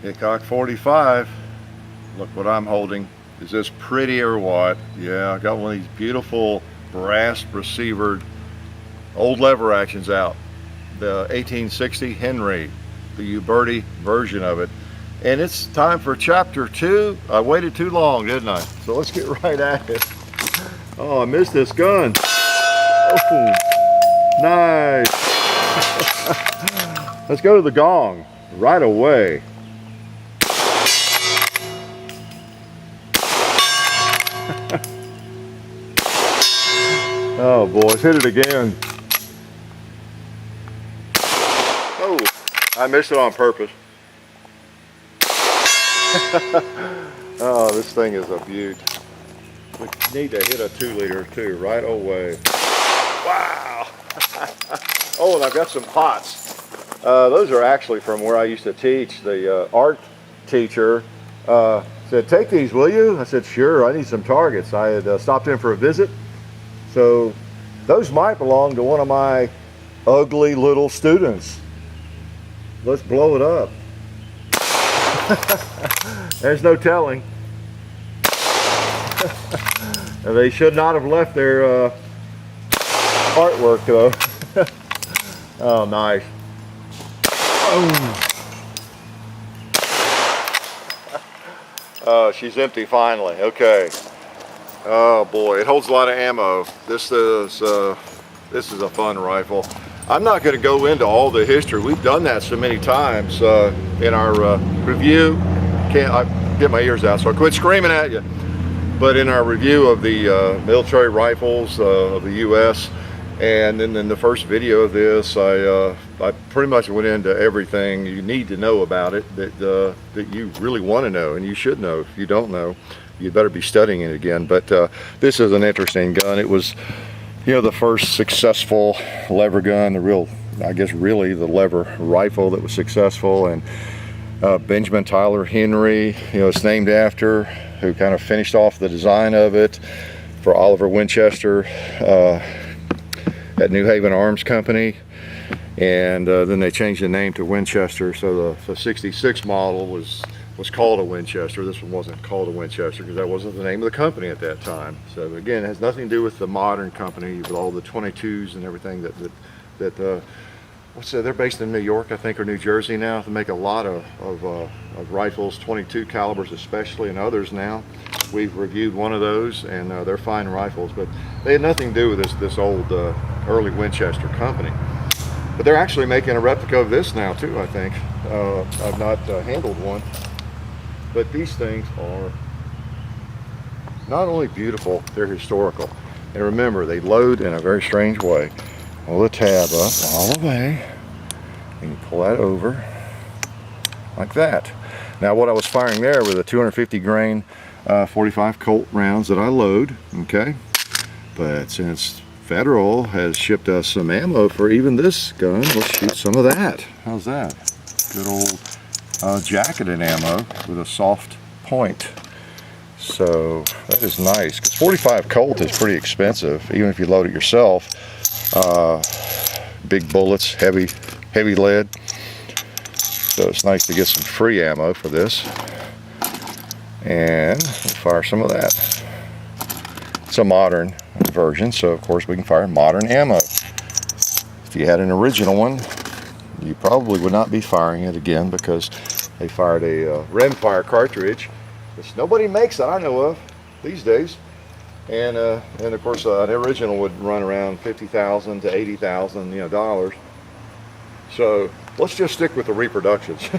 Hickok 45. Look what I'm holding. Is this pretty or what? Yeah, I got one of these beautiful brass receivered old lever actions out. The 1860 Henry, the Uberti version of it. And it's time for chapter 2. I waited too long, didn't I? So let's get right at it. Oh, I missed this gun. Oh, nice. Let's go to the gong right away. Oh, boys, hit it again. Oh, I missed it on purpose. Oh, this thing is a beaut. We need to hit a 2-liter too, right away. Wow! Oh, and I've got some pots. Those are actually from where I used to teach. The art teacher said, "Take these, will you?" I said, "Sure, I need some targets." I had stopped in for a visit. So those might belong to one of my ugly little students. Let's blow it up. There's no telling. They should not have left their artwork though. Oh, nice. Oh, she's empty finally. Okay. Oh boy, it holds a lot of ammo. This is a fun rifle. I'm not going to go into all the history. We've done that so many times in our review. I get my ears out, so I quit screaming at you. But in our review of the military rifles of the U.S., and then in the first video of this, I pretty much went into everything you need to know about it that you really want to know, and you should know. If you don't know, you better be studying it again. But this is an interesting gun. It was, you know, the first successful lever gun, I guess really the lever rifle that was successful. And Benjamin Tyler Henry, you know, it's named after, who kind of finished off the design of it for Oliver Winchester at New Haven Arms Company. And then they changed the name to Winchester, so the 66 model was called a Winchester. This one wasn't called a Winchester because that wasn't the name of the company at that time. So again, it has nothing to do with the modern company with all the 22s and everything they're based in New York, I think, or New Jersey now. They make a lot of rifles, 22 calibers especially, and others now. We've reviewed one of those, and they're fine rifles, but they had nothing to do with this old early Winchester company. But they're actually making a replica of this now too, I think. I've not handled one. But these things are not only beautiful, they're historical. And remember, they load in a very strange way. Pull the tab up all the way, and you pull that over like that. Now what I was firing there were the 250 grain 45 Colt rounds that I load, okay? But since Federal has shipped us some ammo for even this gun, let's shoot some of that. How's that? Good old jacketed ammo with a soft point. So that is nice, because 45 Colt is pretty expensive, even if you load it yourself. Big bullets, heavy lead. So it's nice to get some free ammo for this. And we'll fire some of that. It's a modern version, so of course we can fire modern ammo. If you had an original one, you probably would not be firing it again, because they fired a rimfire cartridge, which nobody makes that I know of these days. And of course an original would run around $50,000 to $80,000 dollars. So let's just stick with the reproductions.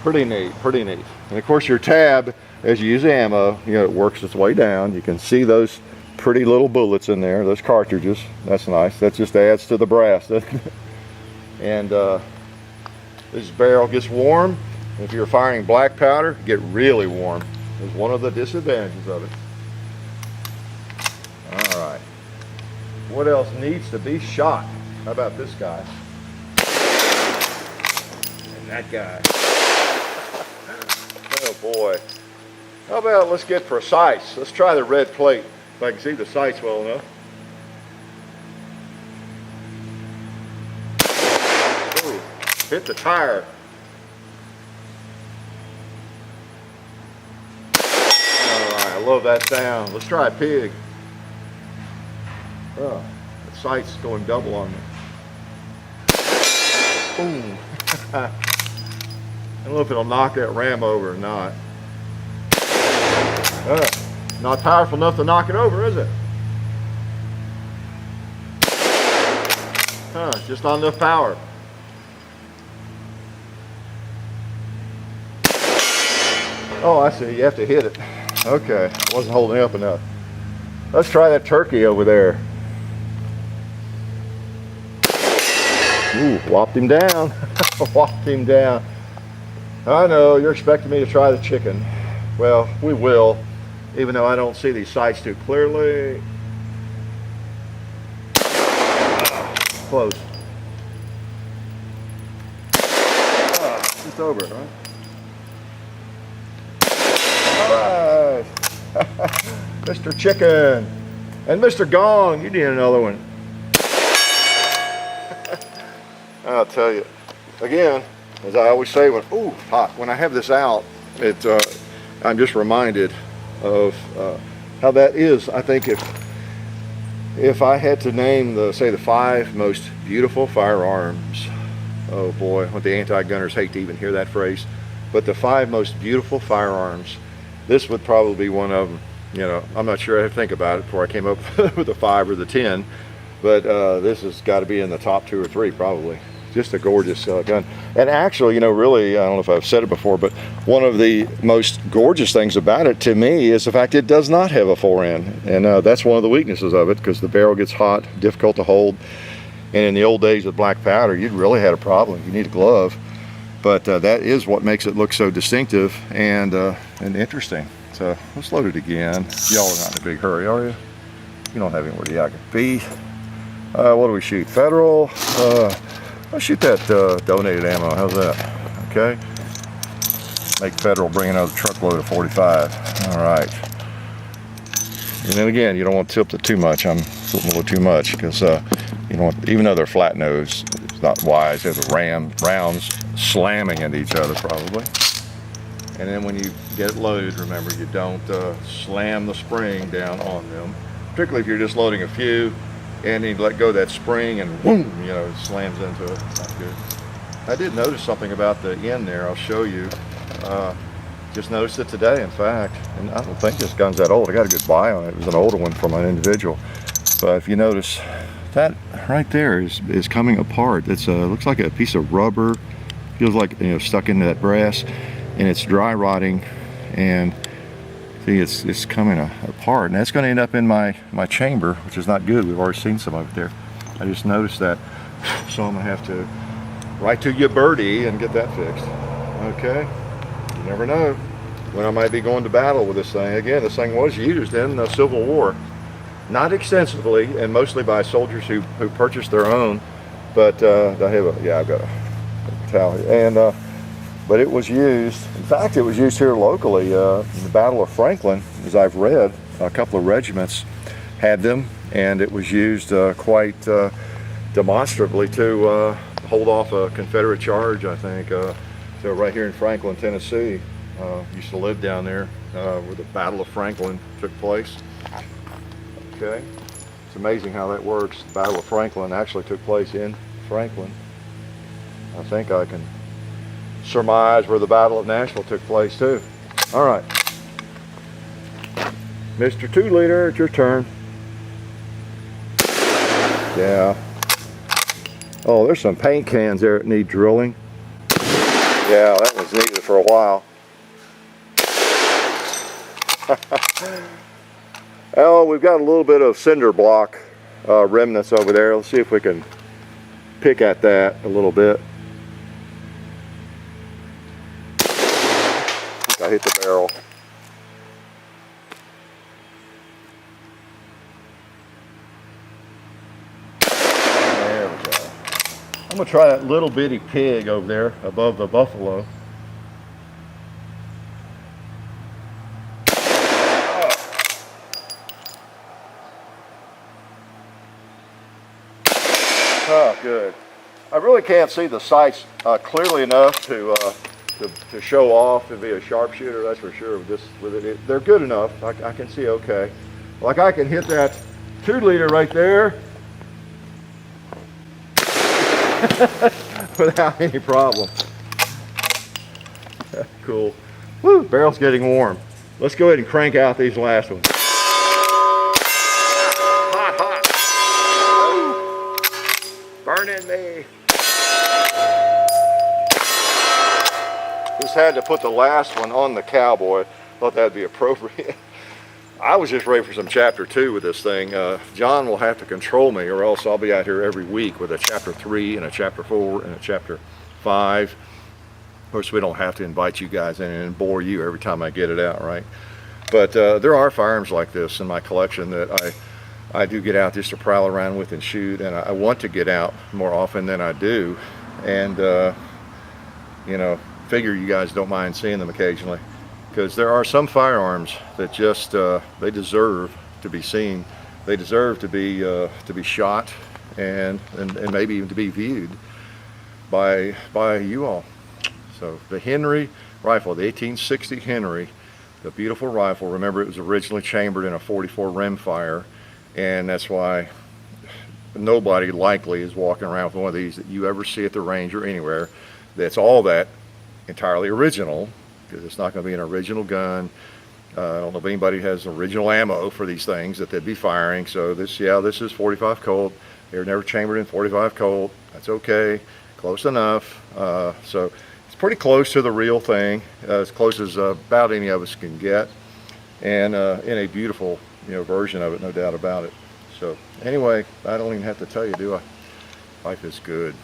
Pretty neat, pretty neat. And of course your tab, as you use ammo, it works its way down. You can see those pretty little bullets in there, those cartridges. That's nice. That just adds to the brass, doesn't it? And this barrel gets warm. If you're firing black powder, get really warm. Is one of the disadvantages of it. All right. What else needs to be shot? How about this guy? And that guy. Oh boy. How about let's get precise. Let's try the red plate, if I can see the sights well enough. Ooh, hit the tire. love that sound. Let's try a pig. Oh, the sight's going double on me. Boom. I don't know if it'll knock that ram over or not. Not powerful enough to knock it over, is it? Just not enough power. Oh, I see. You have to hit it. Okay, I wasn't holding up enough. Let's try that turkey over there. Ooh, whopped him down. Whopped him down. I know, you're expecting me to try the chicken. Well, we will, even though I don't see these sights too clearly. Close. Just over it, right? All right. Mr. Chicken. And Mr. Gong, you need another one. I'll tell you. Again, as I always say, when I have this out, I'm just reminded of how that is. I think if I had to name the 5 most beautiful firearms, oh boy, what the anti-gunners hate to even hear that phrase, but the 5 most beautiful firearms, this would probably be one of them. You know, I'm not sure. I had to think about it before I came up with the 5 or the 10, but this has got to be in the top 2 or 3 probably. Just a gorgeous gun. And actually, you know, really, I don't know if I've said it before, but one of the most gorgeous things about it to me is the fact it does not have a forend. And that's one of the weaknesses of it, because the barrel gets hot, difficult to hold. And in the old days with black powder, you'd really had a problem. You need a glove. But that is what makes it look so distinctive and interesting. So let's load it again. Y'all are not in a big hurry, are you? You don't have anywhere to I could be. What do we shoot? Federal? Let's shoot that donated ammo. How's that? Okay. Make Federal bring another truckload of 45. All right. And then again, you don't want to tilt it too much. I'm tilting a little too much because you don't want, even though they're flat nose, it's not wise. They have the rounds slamming into each other probably. And then when you get it loaded, remember you don't slam the spring down on them. Particularly if you're just loading a few. And you let go of that spring and boom, you know, it slams into it. Not good. I did notice something about the end there. I'll show you. Just noticed it today, in fact. And I don't think this gun's that old. I got a good buy on it. It was an older one from an individual. But if you notice, that right there is coming apart. It's looks like a piece of rubber. Feels like, you know, stuck into that brass, and it's dry rotting. And see, it's coming apart, and that's going to end up in my chamber, which is not good. We've already seen some of it there. I just noticed that, so I'm going to have to write to you, Birdie, and get that fixed. Okay, you never know when I might be going to battle with this thing. Again, this thing was used in the Civil War, not extensively, and mostly by soldiers who purchased their own. But I have I've got a towel here. And but it was used, in fact, it was used here locally in the Battle of Franklin, as I've read. A couple of regiments had them, and it was used quite demonstrably to hold off a Confederate charge, I think. So right here in Franklin, Tennessee, used to live down there where the Battle of Franklin took place. Okay, it's amazing how that works. The Battle of Franklin actually took place in Franklin. I think I can surmise where the Battle of Nashville took place too. All right, Mr. 2 liter, it's your turn. Yeah. Oh, there's some paint cans there that need drilling. Yeah, that was needed for a while. Oh, we've got a little bit of cinder block remnants over there. Let's see if we can pick at that a little bit. I hit the barrel. There we go. I'm going to try that little bitty pig over there above the buffalo. Oh, good. I really can't see the sights clearly enough to to show off and be a sharpshooter, that's for sure. Just with it, they're good enough. I can see okay. Like I can hit that 2-liter right there without any problem. Cool. Woo, barrel's getting warm. Let's go ahead and crank out these last ones. Hot, hot. Burning me. Just had to put the last one on the cowboy. Thought that'd be appropriate. I was just ready for some chapter 2 with this thing. John will have to control me, or else I'll be out here every week with a chapter 3 and a chapter 4 and a chapter 5. Of course, we don't have to invite you guys in and bore you every time I get it out, right? But there are firearms like this in my collection that I do get out just to prowl around with and shoot, and I want to get out more often than I do. And, you know, figure you guys don't mind seeing them occasionally, because there are some firearms that just they deserve to be seen. They deserve to be shot and maybe even to be viewed by you all. So the Henry rifle, the 1860 Henry, the beautiful rifle. Remember, it was originally chambered in a 44 rimfire, and that's why nobody likely is walking around with one of these that you ever see at the range or anywhere that's all that entirely original, because it's not going to be an original gun. I don't know if anybody has original ammo for these things that they'd be firing. So this is 45 Colt. They were never chambered in 45 Colt. That's okay, close enough. So it's pretty close to the real thing, as close as about any of us can get, and in a beautiful, you know, version of it, no doubt about it. So anyway, I don't even have to tell you, do I? Life is good.